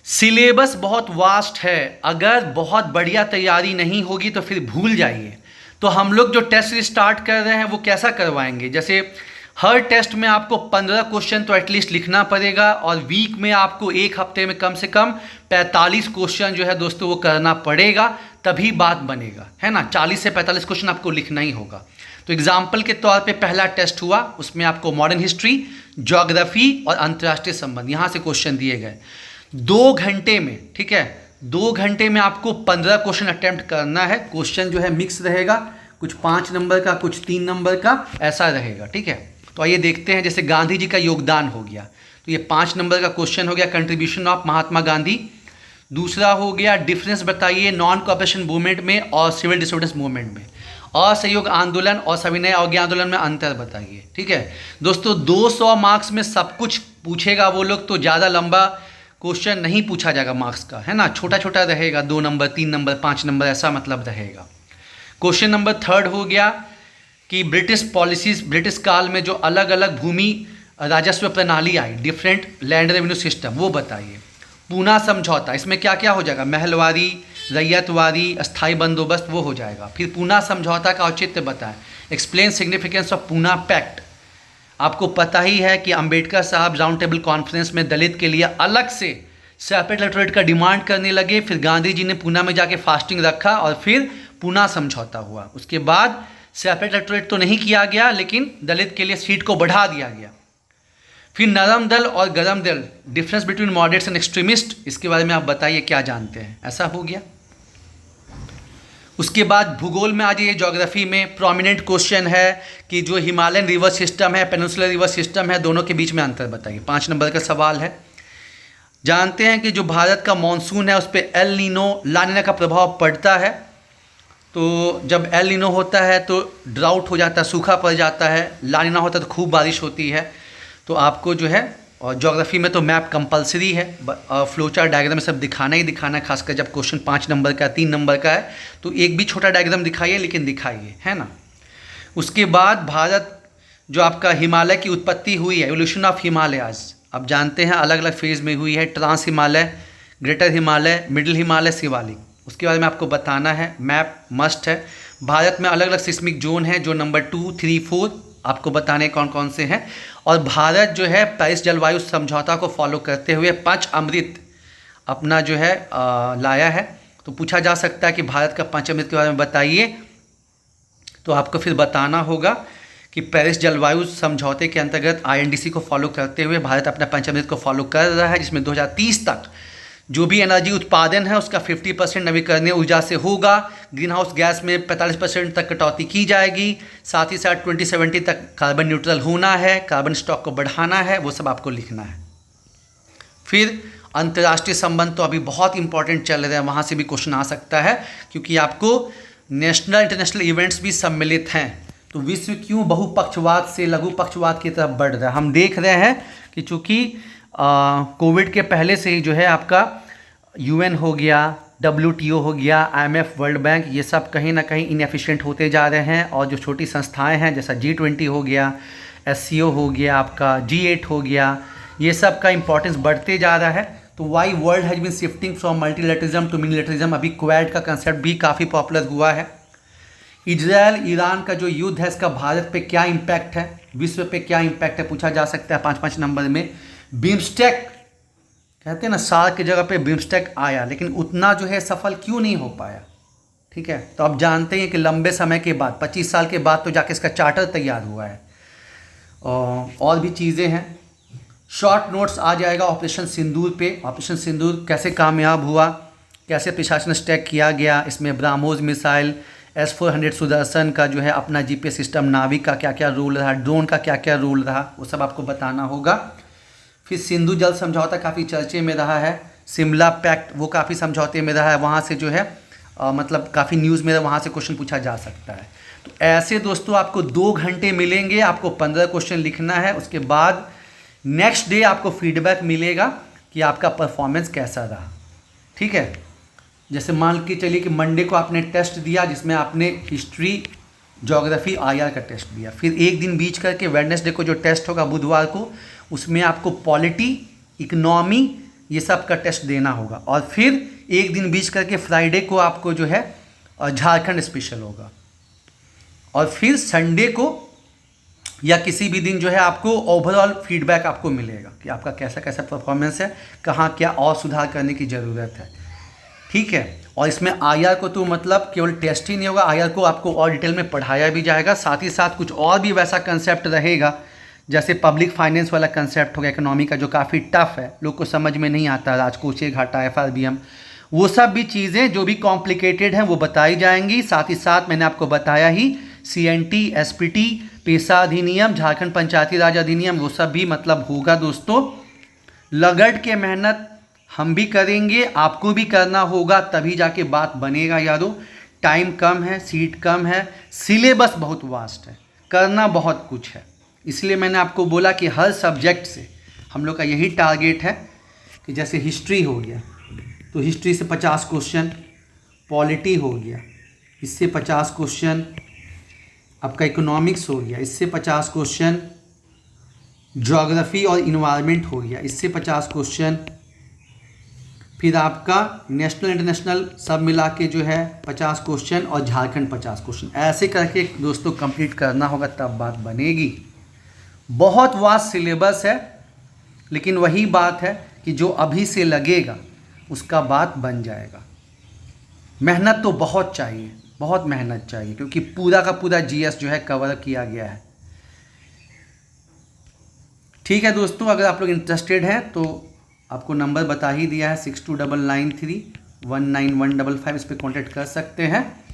Syllabus बहुत vast है। अगर बहुत बढ़िया तैयारी नहीं होगी तो फिर भूल जाइए। तो हम लोग जो टेस्ट स्टार्ट कर रहे हैं वो कैसा करवाएंगे, जैसे हर टेस्ट में आपको 15 क्वेश्चन तो एटलीस्ट लिखना पड़ेगा और वीक में आपको एक हफ्ते में कम से कम 45 क्वेश्चन जो है दोस्तों वो करना पड़ेगा, तभी बात बनेगा, है ना। 40 से 45 क्वेश्चन आपको लिखना ही होगा। तो एग्जाम्पल के तौर पे पहला टेस्ट हुआ, उसमें आपको मॉडर्न हिस्ट्री, ज्योग्राफी और अंतर्राष्ट्रीय संबंध यहाँ से क्वेश्चन दिए गए 2 घंटे में। ठीक है, 2 घंटे में आपको 15 क्वेश्चन अटेम्प्ट करना है। क्वेश्चन जो है मिक्स रहेगा, कुछ 5 नंबर का, कुछ 3 नंबर का, ऐसा रहेगा। ठीक है, तो आइए देखते हैं। जैसे गांधी जी का योगदान हो गया, तो ये 5 नंबर का क्वेश्चन हो गया, कंट्रीब्यूशन ऑफ महात्मा गांधी। दूसरा हो गया डिफरेंस बताइए नॉन कोऑपरेशन मूवमेंट में और सिविल डिसोबीडियंस मूवमेंट में। असहयोग आंदोलन और सविनय अवज्ञा आंदोलन में अंतर बताइए। ठीक है दोस्तों, 200 मार्क्स में सब कुछ पूछेगा वो लोग, तो ज़्यादा लंबा क्वेश्चन नहीं पूछा जाएगा मार्क्स का, है ना। छोटा छोटा रहेगा, 2 नंबर, 3 नंबर, 5 नंबर, ऐसा मतलब रहेगा। क्वेश्चन नंबर 3 हो गया कि ब्रिटिश पॉलिसीज, ब्रिटिश काल में जो अलग अलग भूमि राजस्व प्रणाली आई, डिफरेंट लैंड रेवेन्यू सिस्टम, वो बताइए। पूना समझौता, इसमें क्या क्या हो जाएगा, महलवारी, रैयतवारी, अस्थाई बंदोबस्त, वो हो जाएगा। फिर पूना समझौता का औचित्य बताएं, explain significance of Poona pact. आपको पता ही है कि अंबेडकर साहब राउंड टेबल कॉन्फ्रेंस में दलित के लिए अलग से सेपरेट इलेक्टोरेट का डिमांड करने लगे। फिर गांधी जी ने पूना में जाके फास्टिंग रखा और फिर पूना समझौता हुआ। उसके बाद सेपरेट इलेक्टोरेट तो नहीं किया गया, लेकिन दलित के लिए सीट को बढ़ा दिया गया। फिर नरम दल और गरम दल, difference between moderates and extremist, इसके बारे में आप बताइए क्या जानते हैं, ऐसा हो गया। उसके बाद भूगोल में आ जाइए, ज्योग्राफी में प्रोमिनेंट क्वेश्चन है कि जो हिमालयन रिवर सिस्टम है, पेनिनसुलर रिवर सिस्टम है, दोनों के बीच में अंतर बताइए। 5 नंबर का सवाल है। जानते हैं कि जो भारत का मानसून है उस पर एल नीनो, ला नीना का प्रभाव पड़ता है। तो जब एल नीनो होता है तो ड्राउट हो जाता है, सूखा पड़ जाता है। ला नीना होता है तो खूब बारिश होती है। तो आपको जो है, और ज्योग्राफी में तो मैप कंपलसरी है, फ्लो चार्ट डायग्राम सब दिखाना ही दिखाना है, खासकर जब क्वेश्चन 5 नंबर का, 3 नंबर का है, तो एक भी छोटा डायग्राम दिखाइए, लेकिन दिखाइए, है ना। उसके बाद भारत जो आपका हिमालय की उत्पत्ति हुई है, एवोल्यूशन ऑफ हिमालयाज, आप जानते हैं अलग अलग फेज में हुई है, trans Himalaya, greater Himalaya, middle Himalaya, Shivalik, उसके बारे में आपको बताना है। मैप मस्ट है। भारत में अलग अलग सिस्मिक जोन है, जो नंबर 2, 3, 4 आपको बताने कौन कौन से हैं। और भारत जो है पेरिस जलवायु समझौता को फॉलो करते हुए 5 अमृत अपना जो है लाया है। तो पूछा जा सकता है कि भारत का 5 अमृत के बारे में बताइए। तो आपको फिर बताना होगा कि पेरिस जलवायु समझौते के अंतर्गत INDC को फॉलो करते हुए भारत अपना 5 अमृत को फॉलो कर रहा है, जिसमें 2030 तक जो भी एनर्जी उत्पादन है उसका 50% नवीकरणीय ऊर्जा से होगा। ग्रीन हाउस गैस में 45% तक कटौती की जाएगी। साथ ही साथ 2070 तक कार्बन न्यूट्रल होना है, कार्बन स्टॉक को बढ़ाना है, वो सब आपको लिखना है। फिर अंतर्राष्ट्रीय संबंध तो अभी बहुत इंपॉर्टेंट चल रहे हैं, वहाँ से भी क्वेश्चन आ सकता है, क्योंकि आपको नेशनल इंटरनेशनल इवेंट्स भी सम्मिलित हैं। तो विश्व क्यों बहुपक्षवाद से लघु पक्षवाद की तरफ बढ़ रहा है, हम देख रहे हैं कि चूँकि कोविड के पहले से ही जो है आपका UN हो गया, WTO हो गया, IMF, वर्ल्ड बैंक, ये सब कहीं ना कहीं इनएफिशिएंट होते जा रहे हैं। और जो छोटी संस्थाएं हैं, जैसा G20 हो गया, SCO हो गया, आपका G8 हो गया, ये सब का इंपॉर्टेंस बढ़ते जा रहा है। तो why world has been shifting from multilateralism to minilateralism, अभी क्वाड का कंसेप्ट भी काफ़ी पॉपुलर हुआ है। इजराइल ईरान का जो युद्ध है, इसका भारत पे क्या इम्पैक्ट है, विश्व पे क्या इम्पैक्ट है, पूछा जा सकता है 5-5 नंबर में। बिम्स्टेक कहते हैं ना, सार्क की जगह पे बिम्स्टेक आया, लेकिन उतना जो है सफल क्यों नहीं हो पाया। ठीक है, तो आप जानते हैं कि लंबे समय के बाद, 25 साल के बाद तो जाके इसका चार्टर तैयार हुआ है। और भी चीज़ें हैं। शॉर्ट नोट्स आ जाएगा ऑपरेशन सिंदूर पे, ऑपरेशन सिंदूर कैसे कामयाब हुआ, कैसे प्रशासन स्टैक किया गया, इसमें ब्राह्मोस मिसाइल, S-400 सुदर्शन का जो है अपना GPS सिस्टम, नाविक का क्या क्या रोल रहा, ड्रोन का क्या क्या रोल रहा, वो सब आपको बताना होगा। फिर सिंधु जल समझौता काफ़ी चर्चे में रहा है। शिमला पैक्ट वो काफ़ी समझौते में रहा है, वहाँ से जो है मतलब काफ़ी न्यूज़ में, वहाँ से क्वेश्चन पूछा जा सकता है। तो ऐसे दोस्तों आपको 2 घंटे मिलेंगे, आपको 15 क्वेश्चन लिखना है। उसके बाद नेक्स्ट डे आपको फीडबैक मिलेगा कि आपका परफॉर्मेंस कैसा रहा। ठीक है, जैसे मान के चलिए कि मंडे को आपने टेस्ट दिया, जिसमें आपने हिस्ट्री, ज्योग्राफी, IR का टेस्ट दिया। फिर एक दिन बीच करके वेडनेसडे को जो टेस्ट होगा बुधवार को, उसमें आपको पॉलिटी, इकोनॉमी, ये सब का टेस्ट देना होगा। और फिर एक दिन बीच करके फ्राइडे को आपको जो है झारखंड स्पेशल होगा, और फिर संडे को या किसी भी दिन जो है आपको ओवरऑल फीडबैक आपको मिलेगा कि आपका कैसा कैसा परफॉर्मेंस है, कहाँ क्या और सुधार करने की ज़रूरत है। ठीक है, और इसमें आईआर को तो मतलब केवल टेस्ट ही नहीं होगा, आईआर को आपको और डिटेल में पढ़ाया भी जाएगा, साथ ही साथ कुछ और भी वैसा कंसेप्ट रहेगा, जैसे पब्लिक फाइनेंस वाला कंसेप्ट होगा इकोनॉमी का, जो काफ़ी टफ है, लोग को समझ में नहीं आता, राजकोषीय घाटा, FRBM, वो सब भी चीज़ें जो भी कॉम्प्लिकेटेड हैं वो बताई जाएंगी। साथ ही साथ मैंने आपको बताया ही CNT, SPT, पेशा अधिनियम, झारखंड पंचायती राज अधिनियम, वो सब भी मतलब होगा दोस्तों। लगड़ के मेहनत हम भी करेंगे, आपको भी करना होगा, तभी जाके बात बनेगा यारों। टाइम कम है, सीट कम है, सिलेबस बहुत वास्ट है, करना बहुत कुछ है, इसलिए मैंने आपको बोला कि हर सब्जेक्ट से हम लोग का यही टारगेट है कि जैसे हिस्ट्री हो गया तो हिस्ट्री से 50 क्वेश्चन, पॉलिटी हो गया इससे 50 क्वेश्चन, आपका इकोनॉमिक्स हो गया इससे 50 क्वेश्चन, ज्योग्राफी और इन्वायरमेंट हो गया इससे 50 क्वेश्चन, फिर आपका नेशनल इंटरनेशनल सब मिला के जो है 50 क्वेश्चन, और झारखंड 50 क्वेश्चन, ऐसे करके दोस्तों कंप्लीट करना होगा, तब बात बनेगी। बहुत वास्ट सिलेबस है, लेकिन वही बात है कि जो अभी से लगेगा उसका बात बन जाएगा। मेहनत तो बहुत चाहिए, बहुत मेहनत चाहिए, क्योंकि पूरा का पूरा GS जो है कवर किया गया है। ठीक है दोस्तों, अगर आप लोग इंटरेस्टेड हैं तो आपको नंबर बता ही दिया है 6299319155, इस पर कॉन्टेक्ट कर सकते हैं।